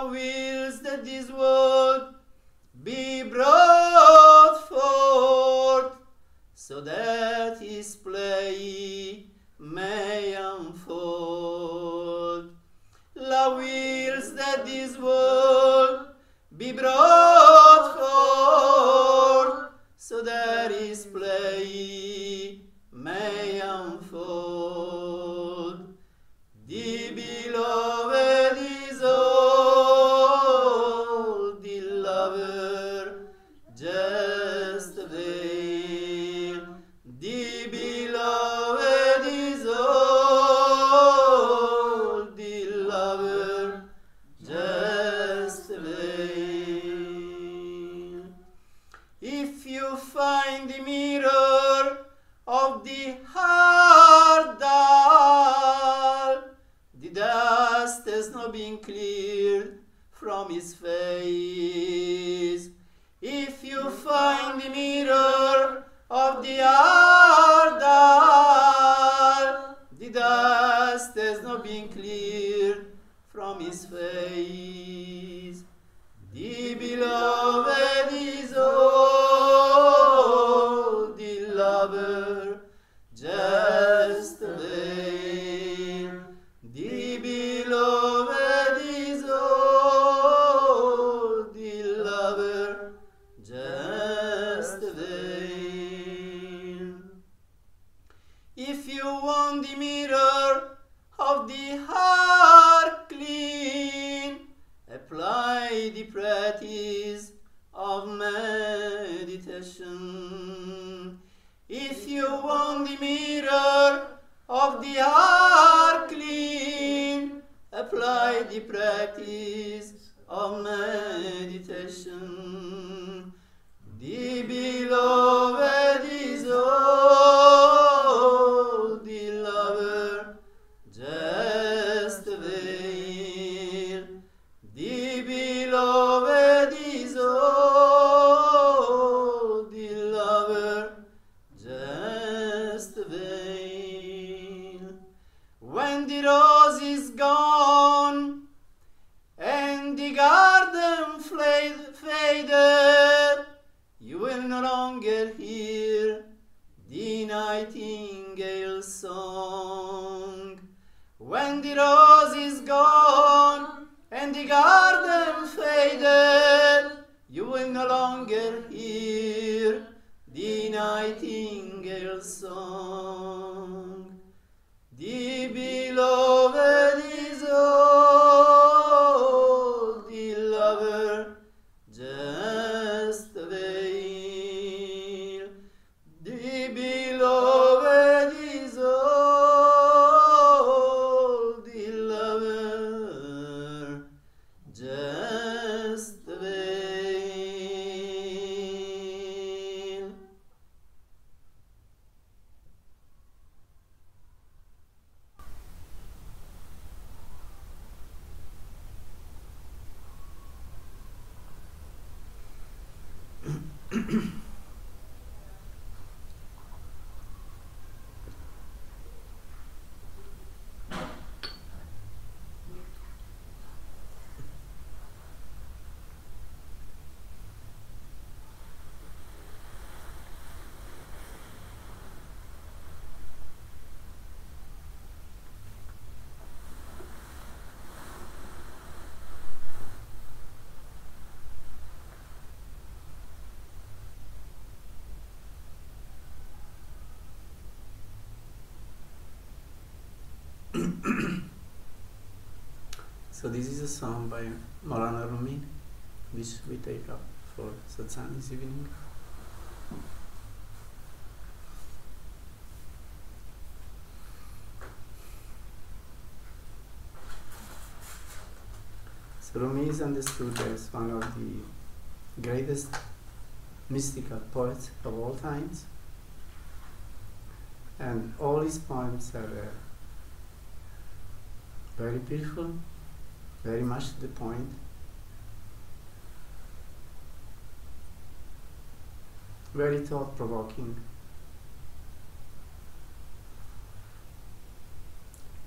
thou willst that this world be brought forth, so that his play may unfold. Thou willst that this world be brought forth, so that his play may unfold. The beloved is old, the lover just a veil. The beloved is old, the lover just a veil. If you find the mirror of the heart dull, the dust has not been cleared from his face. If you find the mirror of the heart dull, the dust has not been cleared from his face. The beloved is old, the lover just a veil. The beloved is old, the lover just a veil. If you want the mirror of the heart clean, apply the practice of meditation. If you want the mirror of the heart clean, apply the practice of meditation. The beloved is old, the lover just a veil. The beloved is old, the lover just a veil. When the rose is gone and the garden faded, you will no longer hear the nightingale's song. When the rose is gone and the garden faded, you will no longer hear the nightingale's song. The beloved is old, the lover just a veil. The beloved is old, the lover just a veil. So this is a song by Maulana Rumi, which we take up for Satsang this evening. So Rumi is understood as one of the greatest mystical poets of all times, and all his poems are very beautiful, very much to the point, very thought-provoking,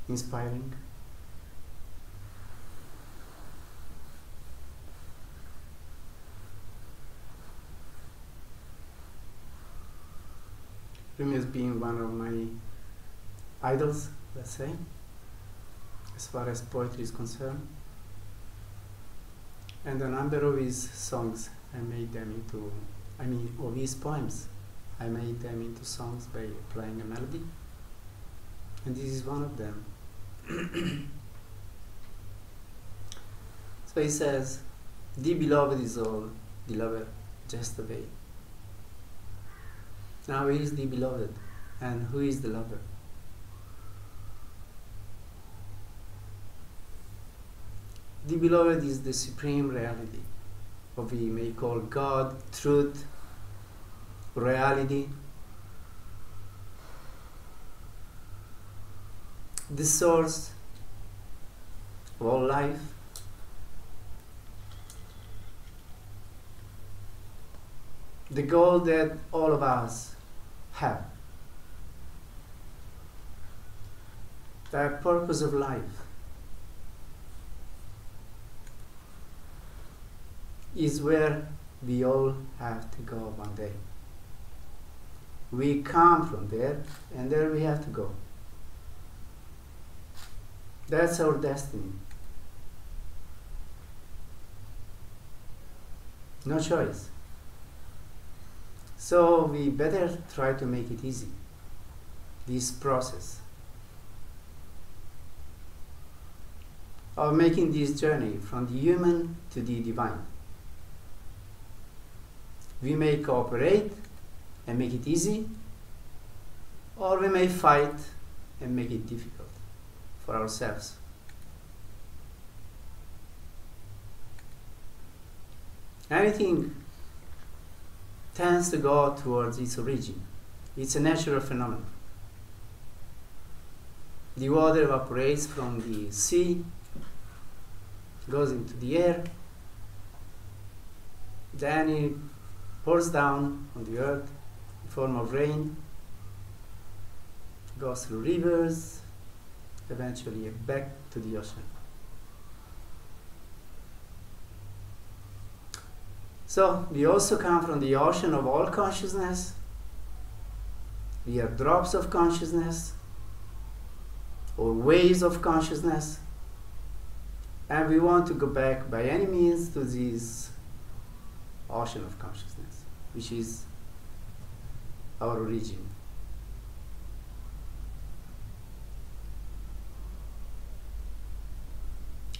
inspiring. him as being one of my idols, let's say, as far as poetry is concerned. And a number of his songs, I made them into, of his poems, I made them into songs by playing a melody. And this is one of them. So he says, the beloved is all, the lover just away. Now he is the beloved, and who is the lover? The beloved is the supreme reality, what we may call God, truth, reality, the source of all life, the goal that all of us have, the purpose of life is where we all have to go one day. We come from there, and there we have to go. That's our destiny. No choice. So we better try to make it easy, this process of making this journey from the human to the divine. We may cooperate and make it easy, or we may fight and make it difficult for ourselves. Anything tends to go towards its origin. It's a natural phenomenon. The water evaporates from the sea, goes into the air, then it pours down on the earth in form of rain, goes through rivers, eventually back to the ocean. So we also come from the ocean of all consciousness. We are drops of consciousness or waves of consciousness, and we want to go back by any means to this ocean of consciousness, which is our origin.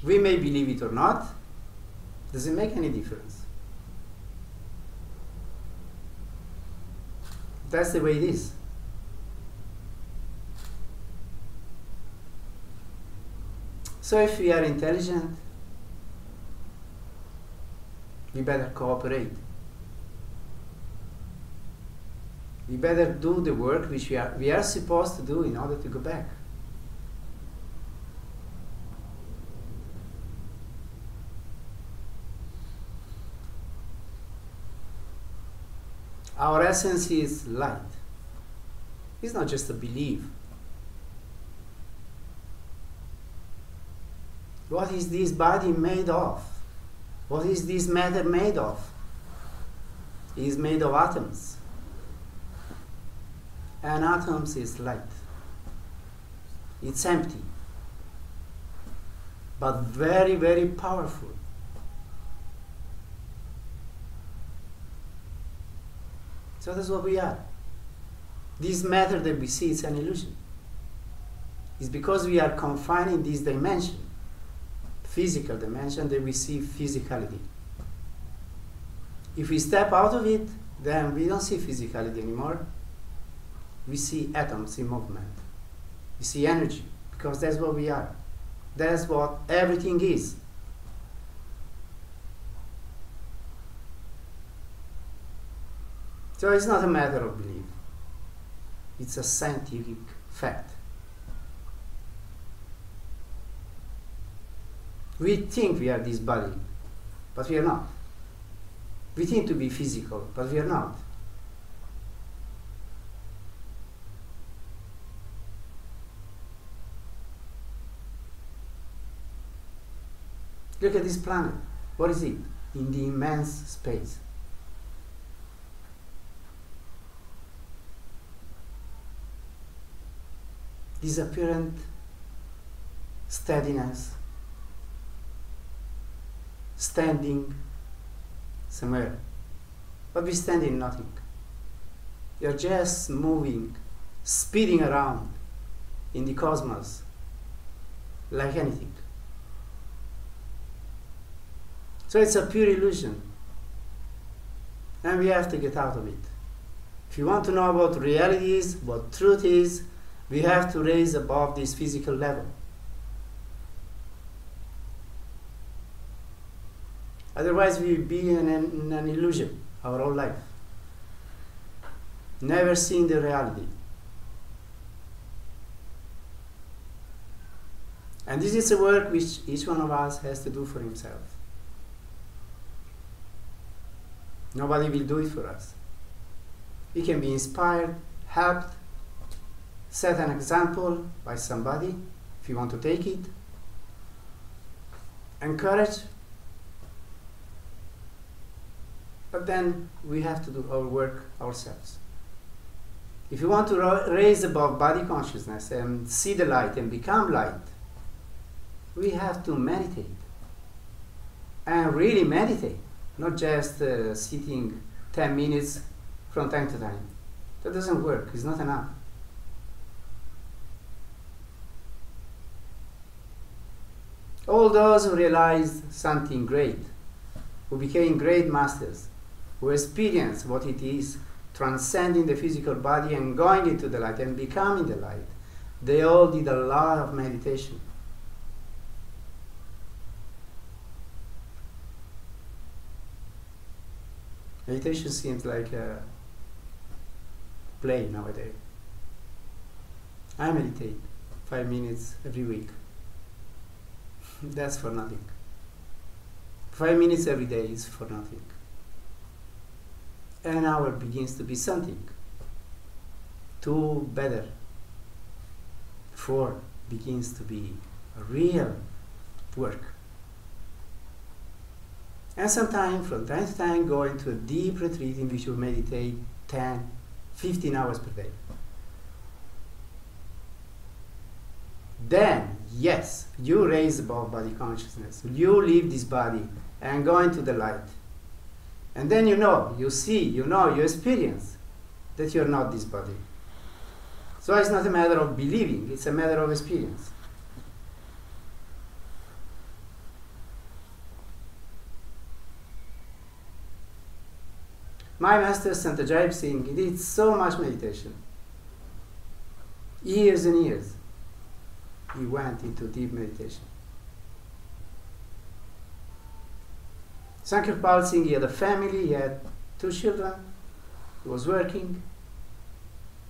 We may believe it or not, doesn't make any difference. That's the way it is. So if we are intelligent, we better cooperate. We better do the work which we are supposed to do in order to go back. Our essence is light. It's not just a belief. What is this body made of? What is this matter made of? It is made of atoms. And atoms is light. It's empty, but very, very powerful. So that's what we are. This matter that we see is an illusion. It's because we are confined in this dimension, physical dimension, that we see physicality. If we step out of it, then we don't see physicality anymore. We see atoms in movement. We see energy, because that's what we are. That's what everything is. So it's not a matter of belief. It's a scientific fact. We think we are this body, but we are not. We think to be physical, but we are not. Look at this planet. What is it? In the immense space. disapparent steadiness, standing somewhere. But we stand in nothing. You're just moving, speeding around in the cosmos like anything. So it's a pure illusion. And we have to get out of it. If you want to know what reality is, what truth is, we have to raise above this physical level. Otherwise we will be in an illusion our whole life. Never seeing the reality. And this is a work which each one of us has to do for himself. Nobody will do it for us. We can be inspired, helped, set an example by somebody, if you want to take it, encourage, but then we have to do our work ourselves. If you want to raise above body consciousness and see the light and become light, we have to meditate. And really meditate, not just sitting 10 minutes from time to time. That doesn't work, it's not enough. All those who realized something great, who became great masters, who experienced what it is transcending the physical body and going into the light and becoming the light, they all did a lot of meditation. Meditation seems like a play nowadays. I meditate 5 minutes every week. That's for nothing. 5 minutes every day is for nothing. An hour begins to be something. 2 better. 4 begins to be a real work. And sometimes, from time to time, go into a deep retreat in which you meditate 10, 15 hours per day. Then, yes, you raise above body consciousness. You leave this body and go into the light. And then you know, you see, you know, you experience that you're not this body. So it's not a matter of believing, it's a matter of experience. My master, Sant Ajay Singh, he did so much meditation. Years and years. He went into deep meditation. Sankirpal Singh, he had a family, he had 2 children, he was working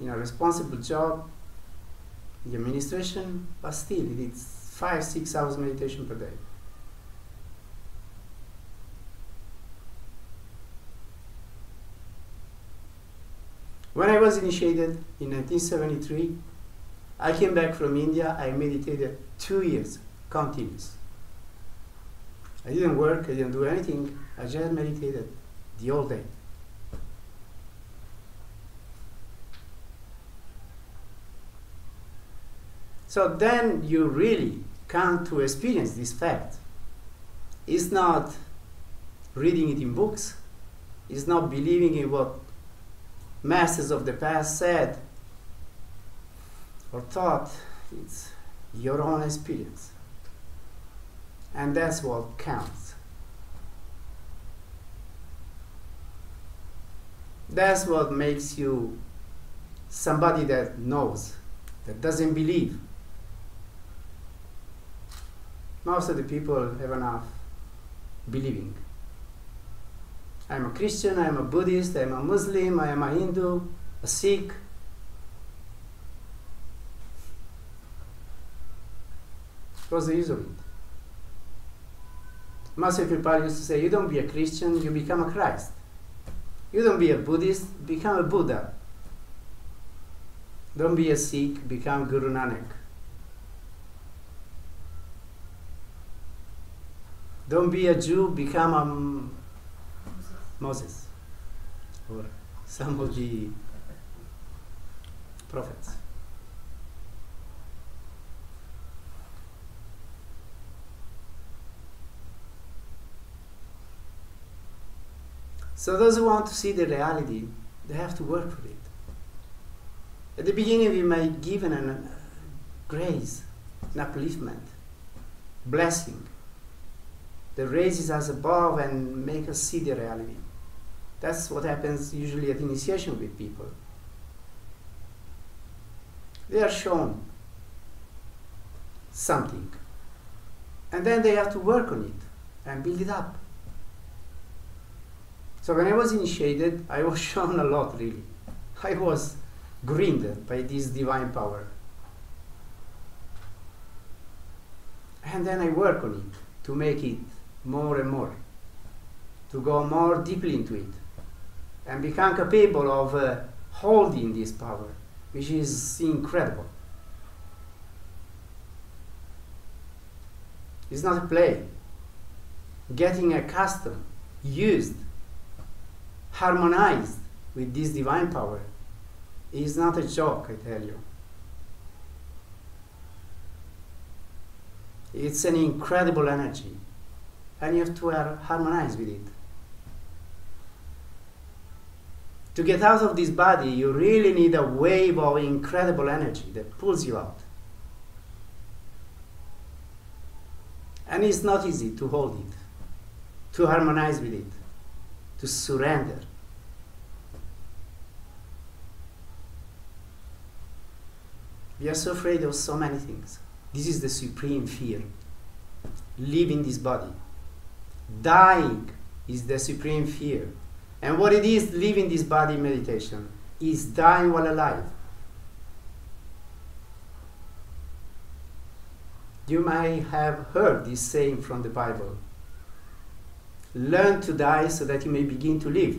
in a responsible job, in the administration, but still he did 5-6 hours meditation per day. When I was initiated in 1973, I came back from India, I meditated 2 years, continuous. I didn't work, I didn't do anything, I just meditated the whole day. So then you really come to experience this fact. It's not reading it in books, it's not believing in what masters of the past said or thought, it's your own experience. And that's what counts. That's what makes you somebody that knows, that doesn't believe. Most of the people have enough believing. I'm a Christian, I'm a Buddhist, I'm a Muslim, I am a Hindu, a Sikh. What's the use of it? Master Kripa used to say, you don't be a Christian, you become a Christ. You don't be a Buddhist, become a Buddha. Don't be a Sikh, become Guru Nanak. Don't be a Jew, become a Moses or some of the prophets. So those who want to see the reality, they have to work for it. At the beginning we may give an grace, an upliftment, blessing that raises us above and make us see the reality. That's what happens usually at initiation with people. They are shown something, and then they have to work on it and build it up. So when I was initiated, I was shown a lot, really. I was grinded by this divine power. And then I work on it to make it more and more, to go more deeply into it, and become capable of holding this power, which is incredible. It's not a play. Getting accustomed, used, harmonized with this divine power is not a joke, I tell you. It's an incredible energy, and you have to harmonize with it. To get out of this body, you really need a wave of incredible energy that pulls you out. And it's not easy to hold it, to harmonize with it, to surrender. We are so afraid of so many things. This is the supreme fear. Leaving this body. Dying is the supreme fear. And what it is, leaving this body in meditation, is dying while alive. You may have heard this saying from the Bible. Learn to die so that you may begin to live.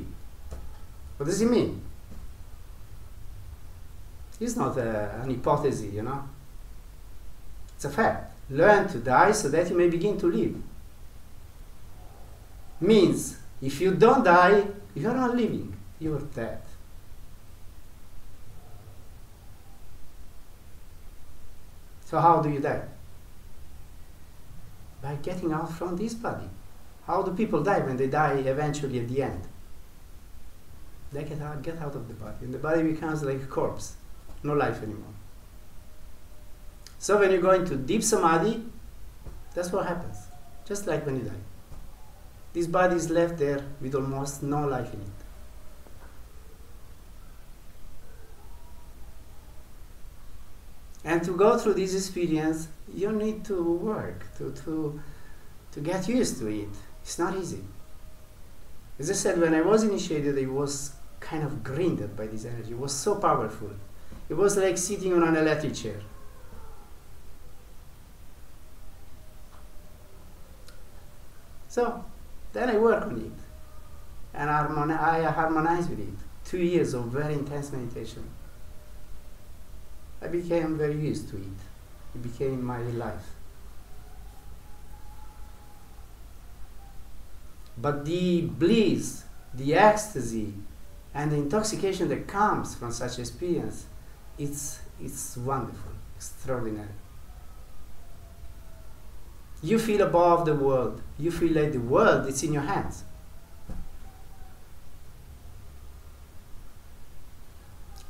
What does it mean? It's not an hypothesis, you know. It's a fact. Learn to die so that you may begin to live. Means, if you don't die, you are not living. You are dead. So how do you die? By getting out from this body. How do people die when they die eventually at the end? They get out of the body, and the body becomes like a corpse. No life anymore. So when you go into deep samadhi, that's what happens. Just like when you die. This body is left there with almost no life in it. And to go through this experience, you need to work, to get used to it. It's not easy. As I said, when I was initiated, I was kind of grinded by this energy. It was so powerful. It was like sitting on an electric chair. So then I work on it, and I harmonize with it. 2 years of very intense meditation. I became very used to it. It became my life. But the bliss, the ecstasy, and the intoxication that comes from such experience, it's wonderful, extraordinary. You feel above the world. You feel like the world is in your hands.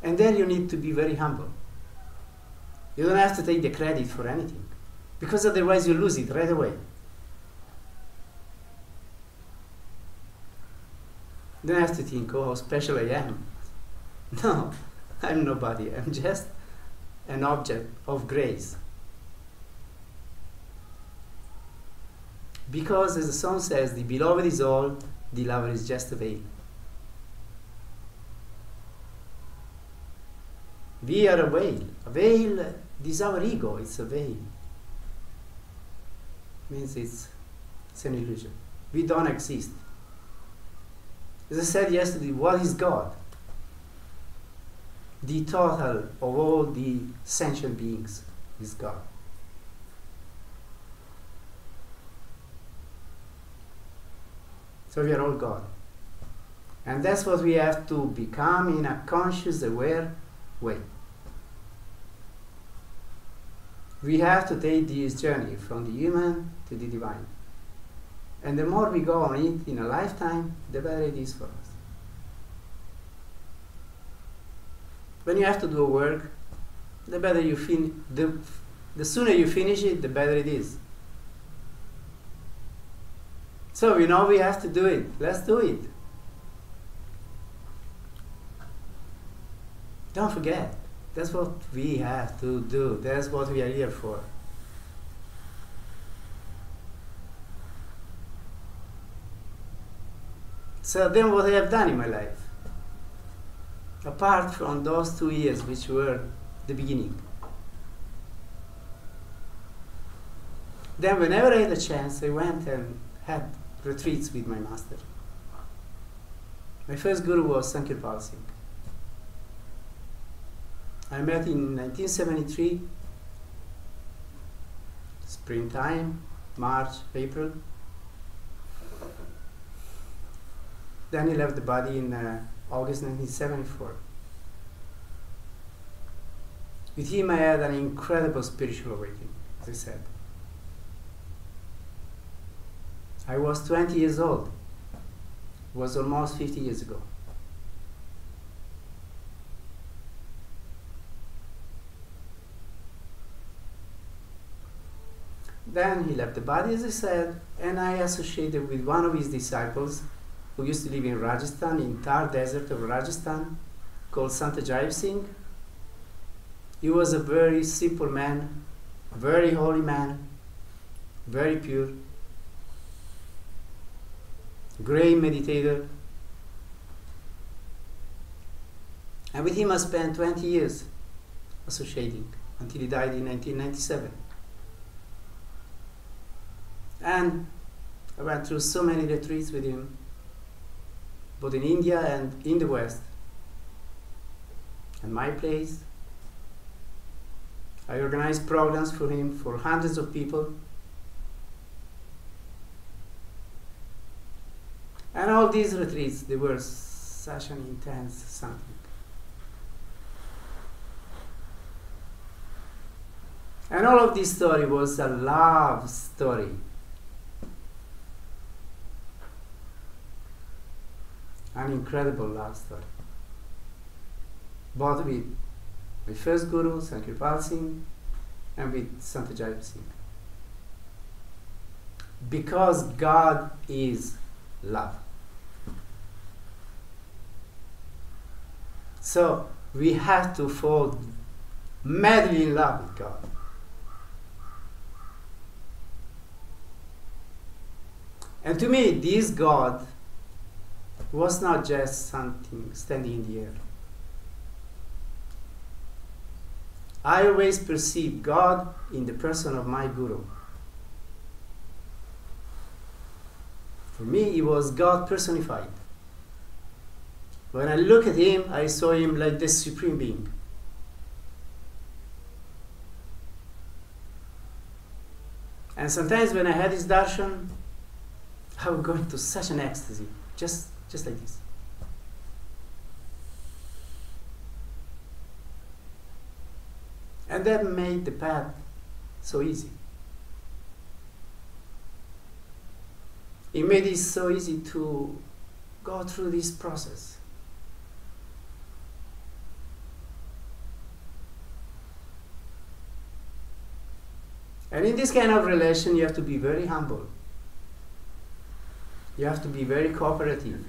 And then you need to be very humble. You don't have to take the credit for anything, because otherwise you lose it right away. You don't have to think, oh, how special I am. No, I'm nobody. I'm just an object of grace. Because, as the song says, the beloved is all, the lover is just a veil. We are a veil. A veil, this is our ego, it's a veil. Means it's an illusion. We don't exist. As I said yesterday, what is God? The total of all the sentient beings is God. So we are all God. And that's what we have to become in a conscious, aware way. We have to take this journey from the human to the divine. And the more we go on it in a lifetime, the better it is for us. When you have to do a work, the better you the sooner you finish it, the better it is. So we know we have to do it. Let's do it. Don't forget, that's what we have to do. That's what we are here for. So then what I have done in my life, apart from those 2 years which were the beginning, then whenever I had a chance, I went and had retreats with my master. My first guru was Satguru Sirio Ji. I met in 1973, springtime, March, April. Then he left the body in August 1974. With him I had an incredible spiritual awakening, as I said. I was 20 years old. It was almost 50 years ago. Then he left the body, as I said, and I associated with one of his disciples who used to live in Rajasthan, in Thar desert of Rajasthan, called Satguru Sirio Ji. He was a very simple man, a very holy man, very pure, great meditator. And with him I spent 20 years associating until he died in 1997. And I went through so many retreats with him, both in India and in the West. And my place, I organized programs for him for hundreds of people. And all these retreats, they were such an intense something. And all of this story was a love story. An incredible love story. Both with my first guru, Satguru Sirio Ji, and with Satguru Sirio Ji. Because God is love. So we have to fall madly in love with God. And to me, this God was not just something standing in the air. I always perceived God in the person of my guru. For me, he was God personified. When I look at him, I saw him like the supreme being. And sometimes when I had this darshan, I would go into such an ecstasy, just like this. And that made the path so easy. It made it so easy to go through this process. And in this kind of relation, you have to be very humble. You have to be very cooperative.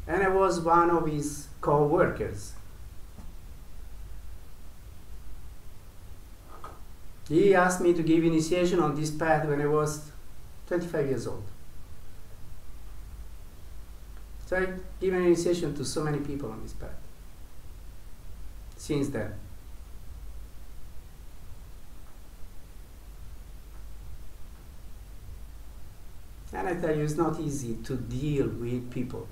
And I was one of his co-workers. He asked me to give initiation on this path when I was 25 years old. So I've given initiation to so many people on this path since then. And I tell you, it's not easy to deal with people.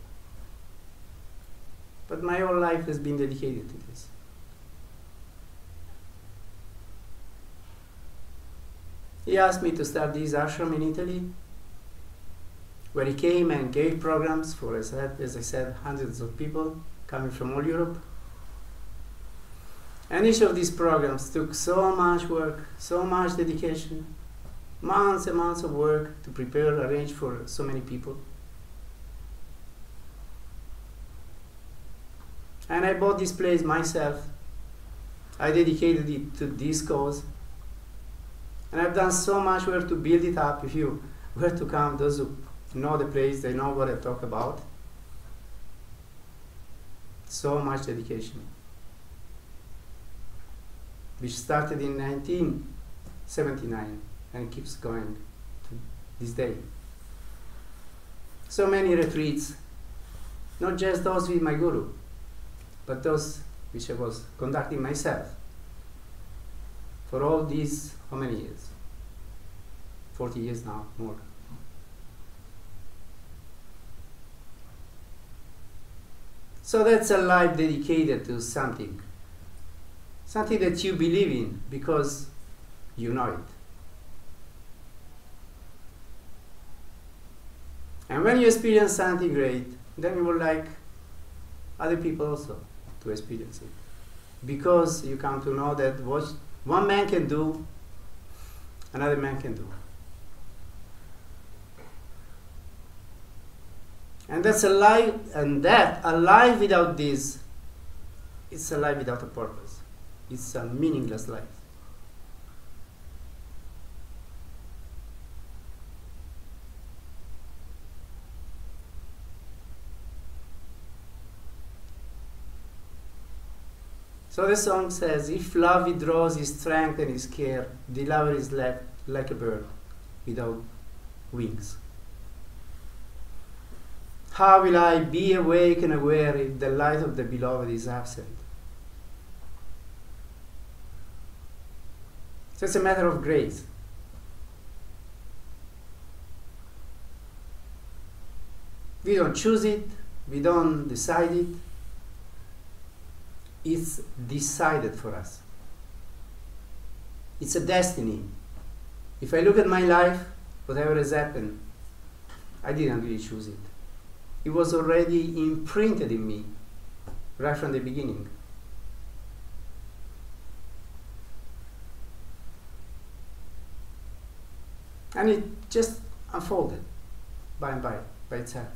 But my whole life has been dedicated to this. He asked me to start this ashram in Italy, where he came and gave programs for, as I said, hundreds of people coming from all Europe. And each of these programs took so much work, so much dedication. months and months of work to prepare, arrange for so many people. And I bought this place myself. I dedicated it to this cause. And I've done so much work to build it up. If you were to come, those who know the place, they know what I talk about. So much dedication. Which started in 1979 and keeps going to this day. So many retreats, not just those with my guru, but those which I was conducting myself. For all these, how many years? 40 years now, more. So that's a life dedicated to something. Something that you believe in because you know it. And when you experience something great, then you would like other people also to experience it. Because you come to know that what one man can do, another man can do. And that's a life, and that, a life without this, it's a life without a purpose. It's a meaningless life. So the song says, if love withdraws his strength and his care, the lover is left like a bird without wings. How will I be awake and aware if the light of the beloved is absent? So it's a matter of grace. We don't choose it, we don't decide it. It's decided for us. It's a destiny. If I look at my life, whatever has happened, I didn't really choose it. It was already imprinted in me right from the beginning. And it just unfolded by and by itself.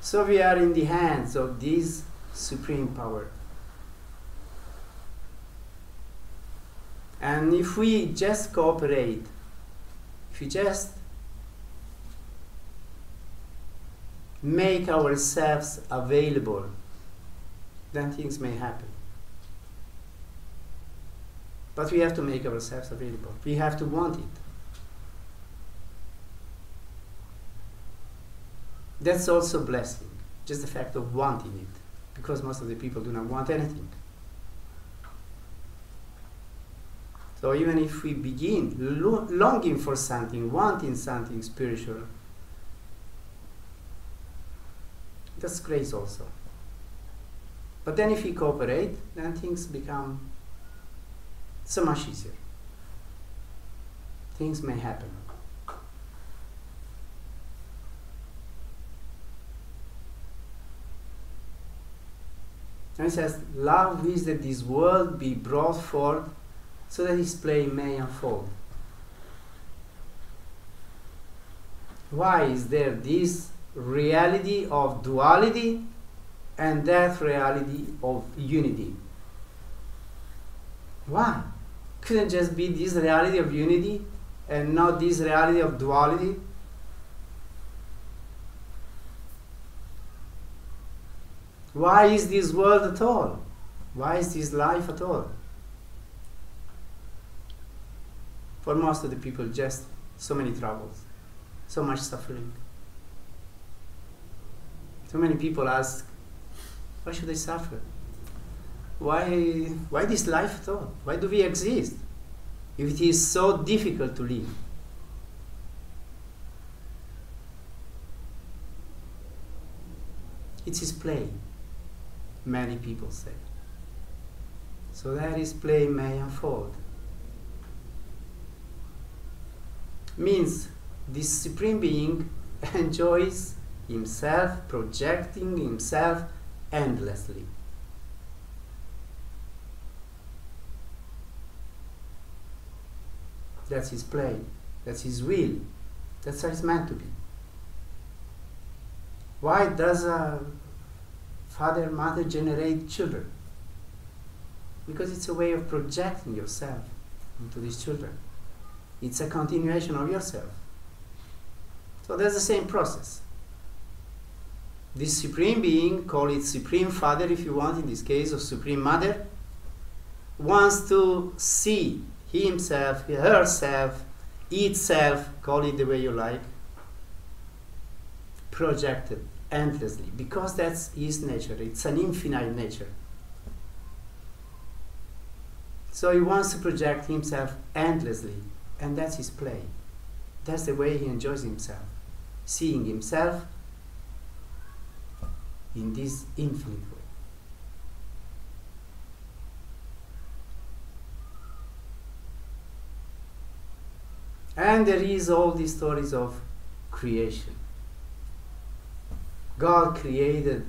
So we are in the hands of this supreme power. And if we just cooperate, if we just make ourselves available, then things may happen. But we have to make ourselves available. We have to want it. That's also blessing, just the fact of wanting it, because most of the people do not want anything. So even if we begin longing for something, wanting something spiritual, that's grace also. But then if we cooperate, then things become so much easier. Things may happen. And it says, love is that this world be brought forth so that his play may unfold. Why is there this reality of duality and that reality of unity? Why? Couldn't just be this reality of unity and not this reality of duality? Why is this world at all? Why is this life at all? For most of the people, just so many troubles, so much suffering. So many people ask, why should I suffer? Why this life at all? Why do we exist if it is so difficult to live? It's his play, many people say. So that his play may unfold. Means this Supreme Being enjoys himself, projecting himself endlessly. That's his play. That's his will. That's how it's meant to be. Why does a father and mother generate children? Because it's a way of projecting yourself into these children. It's a continuation of yourself. So that's the same process. This Supreme Being, call it Supreme Father if you want, in this case, or Supreme Mother, wants to see himself, herself, itself, call it the way you like, projected endlessly, because that's his nature. It's an infinite nature. So he wants to project himself endlessly, and that's his play. That's the way he enjoys himself, seeing himself in this infinite way. And there is all these stories of creation. God created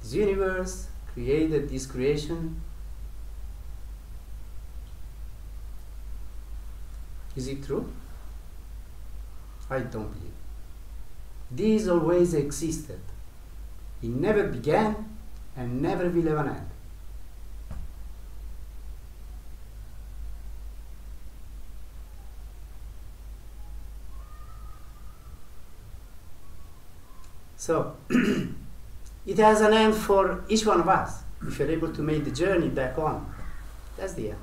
this universe, created this creation. Is it true? I don't believe. These always existed. It never began and never will have an end. So, it has an end for each one of us, if you're able to make the journey back home. That's the end.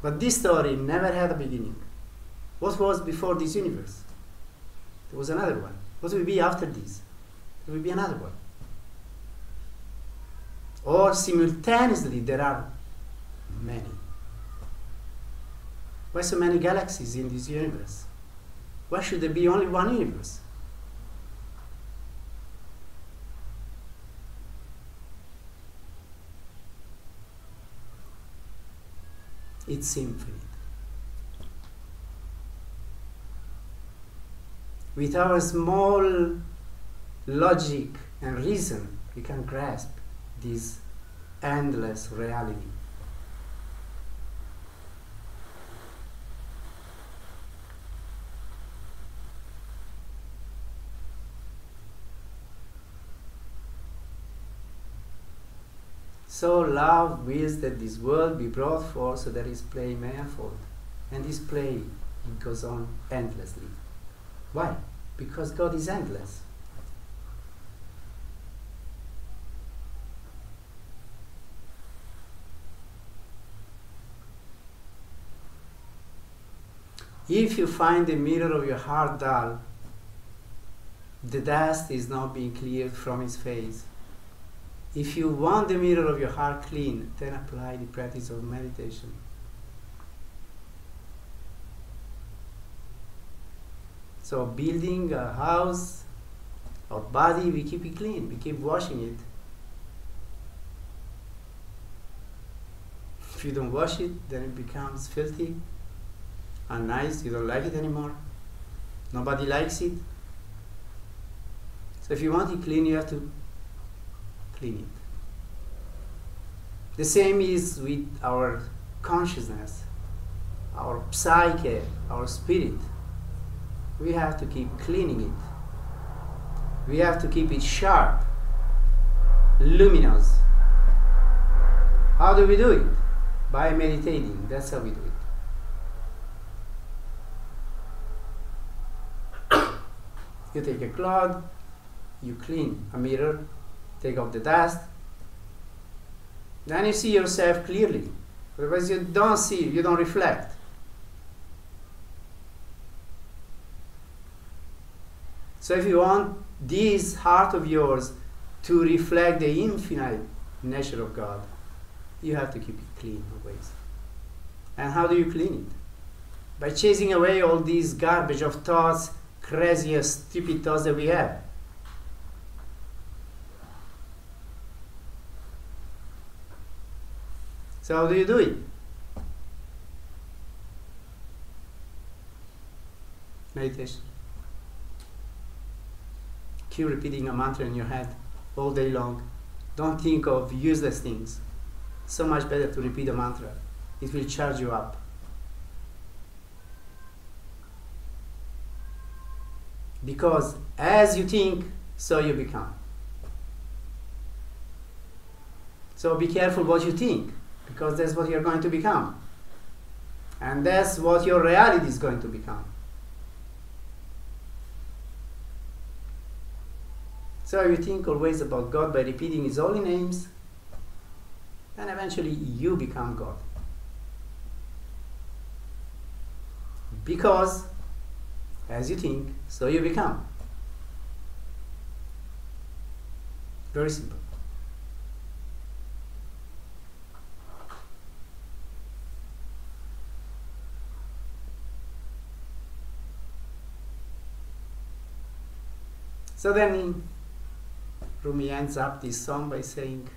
But this story never had a beginning. What was before this universe? There was another one. What will be after this? There will be another one. Or simultaneously there are many. Why so many galaxies in this universe? Why should there be only one universe? It's infinite. With our small logic and reason, we can grasp this endless reality. So love wills that this world be brought forth so that his play may unfold. And this play, it goes on endlessly. Why? Because God is endless. If you find the mirror of your heart dull, the dust is not being cleared from its face. If you want the mirror of your heart clean, then apply the practice of meditation. So building a house, our body, we keep it clean, we keep washing it. If you don't wash it, then it becomes filthy, unnice, you don't like it anymore. Nobody likes it. So if you want it clean, you have to clean it. The same is with our consciousness, our psyche, our spirit. We have to keep cleaning it. We have to keep it sharp, luminous. How do we do it? By meditating. That's how we do it. You take a cloth, you clean a mirror, take off the dust, then you see yourself clearly. Otherwise you don't see, you don't reflect. So if you want this heart of yours to reflect the infinite nature of God, you have to keep it clean always. And how do you clean it? By chasing away all these garbage of thoughts, crazy, stupid thoughts that we have. So how do you do it? Meditation. keep repeating a mantra in your head all day long. Don't think of useless things. So much better to repeat a mantra. It will charge you up. Because as you think, so you become. So be careful what you think, because that's what you're going to become. And that's what your reality is going to become. So you think always about God by repeating His holy names, and eventually you become God. Because as you think, so you become. Very simple. So then Rumi ends up this song by saying,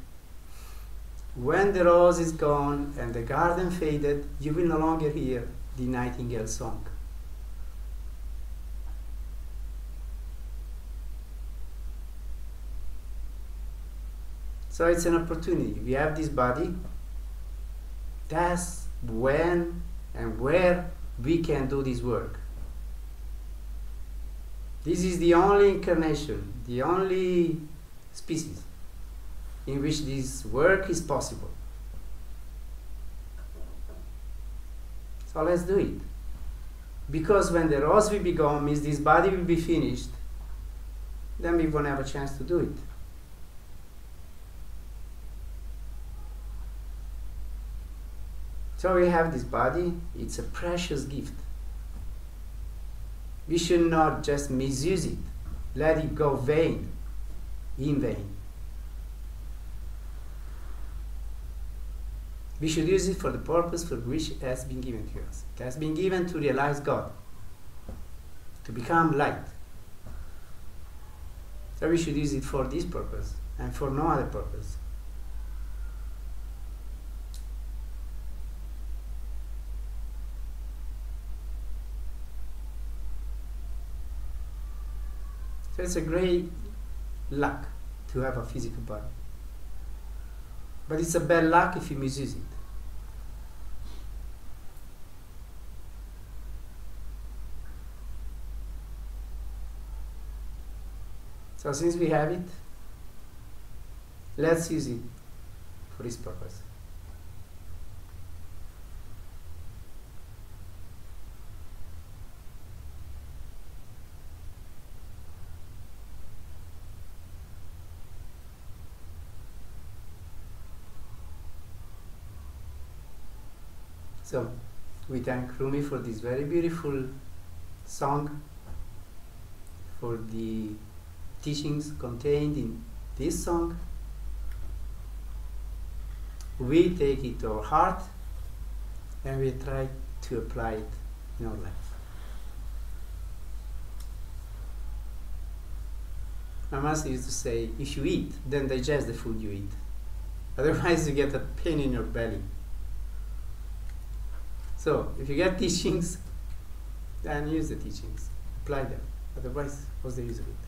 when the rose is gone and the garden faded, you will no longer hear the nightingale song. So it's an opportunity. We have this body. That's when and where we can do this work. This is the only incarnation, the only species in which this work is possible. So let's do it. Because when the rose will be gone, means this body will be finished, then we won't have a chance to do it. So we have this body, it's a precious gift. We should not just misuse it, let it go in vain. We should use it for the purpose for which it has been given to us. It has been given to realize God, to become light. So we should use it for this purpose and for no other purpose. So it's a great luck to have a physical body. But it's a bad luck if you misuse it. So since we have it, let's use it for this purpose. So we thank Rumi for this very beautiful song, for the teachings contained in this song. We take it to our heart and we try to apply it in our life. My master used to say, if you eat, then digest the food you eat. Otherwise you get a pain in your belly. So, if you get teachings, then use the teachings, apply them. Otherwise, what's the use of it?